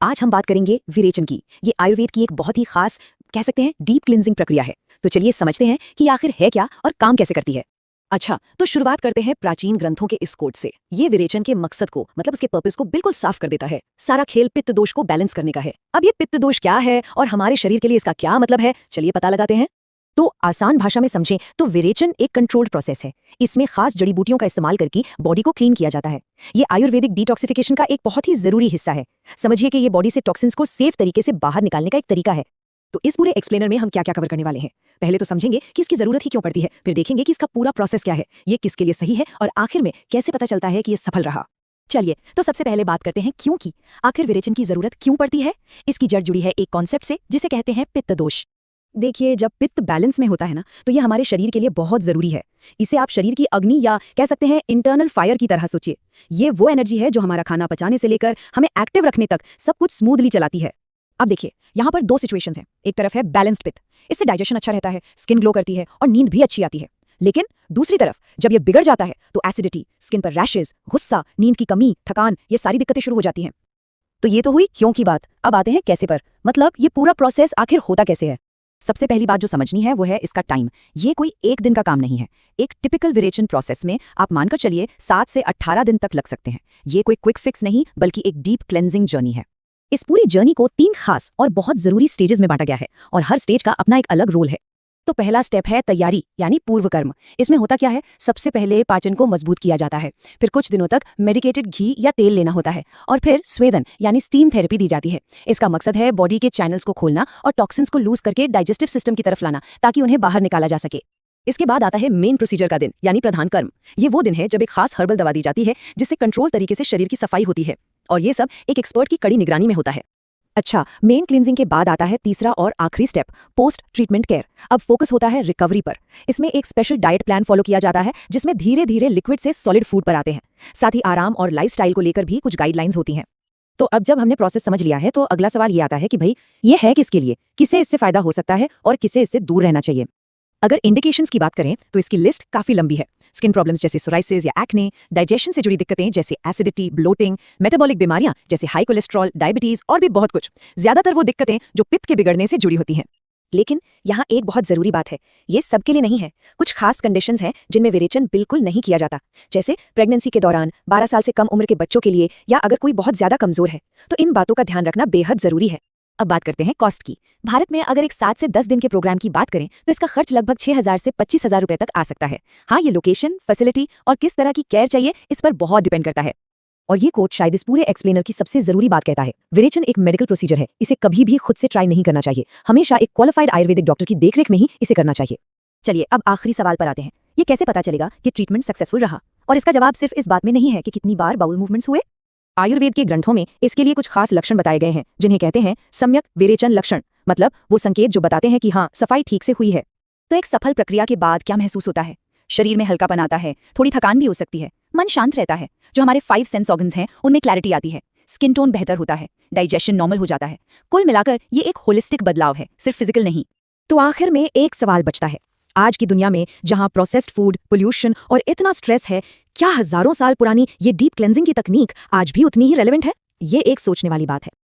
आज हम बात करेंगे विरेचन की। ये आयुर्वेद की एक बहुत ही खास, कह सकते हैं डीप क्लिनजिंग प्रक्रिया है। तो चलिए समझते हैं कि आखिर है क्या और काम कैसे करती है। अच्छा, तो शुरुआत करते हैं प्राचीन ग्रंथों के इस कोड से। ये विरेचन के मकसद को, मतलब उसके पर्पस को बिल्कुल साफ कर देता है। सारा खेल पित्त दोष को बैलेंस करने का है। अब ये पित्त दोष क्या है और हमारे शरीर के लिए इसका क्या मतलब है, चलिए पता लगाते हैं। तो आसान भाषा में समझें तो विरेचन एक कंट्रोल्ड प्रोसेस है। इसमें खास जड़ी बूटियों का इस्तेमाल करके बॉडी को क्लीन किया जाता है। ये आयुर्वेदिक डिटॉक्सिफिकेशन का एक बहुत ही जरूरी हिस्सा है। समझिए कि ये बॉडी से टॉक्सिन्स को सेफ तरीके से बाहर निकालने का एक तरीका है। तो इस पूरे एक्सप्लेनर में हम क्या क्या कवर करने वाले हैं। पहले तो समझेंगे कि इसकी जरूरत ही क्यों पड़ती है, फिर देखेंगे कि इसका पूरा प्रोसेस क्या है, ये किसके लिए सही है, और आखिर में कैसे पता चलता है कि ये सफल रहा। चलिए तो सबसे पहले बात करते हैं क्यों की। आखिर विरेचन की जरूरत क्यों पड़ती है। इसकी जड़ जुड़ी है एक कॉन्सेप्ट से जिसे कहते हैं पित्त दोष। देखिए, जब पित्त बैलेंस में होता है ना, तो ये हमारे शरीर के लिए बहुत जरूरी है। इसे आप शरीर की अग्नि या कह सकते हैं इंटरनल फायर की तरह सोचिए। ये वो एनर्जी है जो हमारा खाना पचाने से लेकर हमें एक्टिव रखने तक सब कुछ स्मूथली चलाती है। अब देखिए, यहाँ पर दो सिचुएशंस हैं। एक तरफ है बैलेंस्ड पित्त, इससे डाइजेशन अच्छा रहता है, स्किन ग्लो करती है और नींद भी अच्छी आती है। लेकिन दूसरी तरफ जब ये बिगड़ जाता है तो एसिडिटी, स्किन पर रैशेज, गुस्सा, नींद की कमी, थकान, ये सारी दिक्कतें शुरू हो जाती हैं। तो ये तो हुई क्यों की बात। अब आते हैं कैसे पर, मतलब ये पूरा प्रोसेस आखिर होता कैसे है। सबसे पहली बात जो समझनी है वो है इसका टाइम। ये कोई एक दिन का काम नहीं है। एक टिपिकल विरेचन प्रोसेस में आप मानकर चलिए 7 से 18 दिन तक लग सकते हैं। ये कोई क्विक फिक्स नहीं, बल्कि एक डीप क्लेंजिंग जर्नी है। इस पूरी जर्नी को 3 खास और बहुत जरूरी स्टेजेस में बांटा गया है और हर स्टेज का अपना एक अलग रोल है। तो पहला स्टेप है तैयारी, यानी पूर्व कर्म। इसमें होता क्या है, सबसे पहले पाचन को मजबूत किया जाता है, फिर कुछ दिनों तक मेडिकेटेड घी या तेल लेना होता है, और फिर स्वेदन यानी स्टीम थेरेपी दी जाती है। इसका मकसद है बॉडी के चैनल्स को खोलना और टॉक्सिन्स को लूज करके डाइजेस्टिव सिस्टम की तरफ लाना, ताकि उन्हें बाहर निकाला जा सके। इसके बाद आता है मेन प्रोसीजर का दिन, यानी प्रधान कर्म। ये वो दिन है जब एक खास हर्बल दवा दी जाती है जिससे कंट्रोल तरीके से शरीर की सफाई होती है, और ये सब एक एक्सपर्ट की कड़ी निगरानी में होता है। अच्छा, मेन क्लींजिंग के बाद आता है तीसरा और आखिरी स्टेप, पोस्ट ट्रीटमेंट केयर। अब फोकस होता है रिकवरी पर। इसमें एक स्पेशल डाइट प्लान फॉलो किया जाता है जिसमें धीरे धीरे लिक्विड से सॉलिड फूड पर आते हैं। साथ ही आराम और लाइफस्टाइल को लेकर भी कुछ गाइडलाइंस होती हैं। तो अब जब हमने प्रोसेस समझ लिया है तो अगला सवाल ये आता है कि भाई ये है किसके लिए, किसे इससे फायदा हो सकता है और किसे इससे दूर रहना चाहिए। अगर इंडिकेशंस की बात करें तो इसकी लिस्ट काफी लंबी है। स्किन प्रॉब्लम्स जैसे सोराइसिस या एक्ने, डाइजेशन से जुड़ी दिक्कतें जैसे एसिडिटी, ब्लोटिंग, मेटाबॉलिक बीमारियां जैसे हाई कोलेस्ट्रॉल, डायबिटीज और भी बहुत कुछ। ज्यादातर वो दिक्कतें जो पित्त के बिगड़ने से जुड़ी होती हैं। लेकिन यहाँ एक बहुत जरूरी बात है, ये सबके लिए नहीं है। कुछ खास कंडीशंस हैं जिनमें विरेचन बिल्कुल नहीं किया जाता, जैसे प्रेगनेंसी के दौरान, 12 साल से कम उम्र के बच्चों के लिए, या अगर कोई बहुत ज्यादा कमजोर है। तो इन बातों का ध्यान रखना बेहद जरूरी है। अब बात करते हैं कॉस्ट की। भारत में अगर एक 7 से 10 दिन के प्रोग्राम की बात करें तो इसका खर्च लगभग 6,000 से 25,000 रुपए तक आ सकता है। हाँ, ये लोकेशन, फैसिलिटी और किस तरह की केयर चाहिए इस पर बहुत डिपेंड करता है। और ये कोट शायद इस पूरे एक्सप्लेनर की सबसे जरूरी बात कहता है। विरेचन एक मेडिकल प्रोसीजर है, इसे कभी भी खुद से ट्राई नहीं करना चाहिए। हमेशा एक क्वालिफाइड आयुर्वेदिक डॉक्टर की देखरेख में ही इसे करना चाहिए। चलिए अब आखिरी सवाल पर आते हैं। ये कैसे पता चलेगा कि ट्रीटमेंट सक्सेसफुल रहा। और इसका जवाब सिर्फ इस बात में नहीं है कि कितनी बार बाउल मूवमेंट्स हुए। आयुर्वेद के ग्रंथों में इसके लिए कुछ खास लक्षण बताए गए हैं जिन्हें कहते हैं सम्यक विरेचन लक्षण, मतलब वो संकेत जो बताते हैं कि हाँ, सफाई ठीक से हुई है। तो एक सफल प्रक्रिया के बाद क्या महसूस होता है। शरीर में हल्कापन आता है, थोड़ी थकान भी हो सकती है, मन शांत रहता है, जो हमारे 5 सेंस ऑर्गन्स हैं उनमें क्लैरिटी आती है, स्किन टोन बेहतर होता है, डाइजेशन नॉर्मल हो जाता है। कुल मिलाकर ये एक होलिस्टिक बदलाव है, सिर्फ फिजिकल नहीं। तो आखिर में एक सवाल बचता है, आज की दुनिया में जहां प्रोसेस्ड फूड, पोल्यूशन और इतना स्ट्रेस है, क्या हजारों साल पुरानी ये डीप क्लेंजिंग की तकनीक आज भी उतनी ही रेलेवेंट है। ये एक सोचने वाली बात है।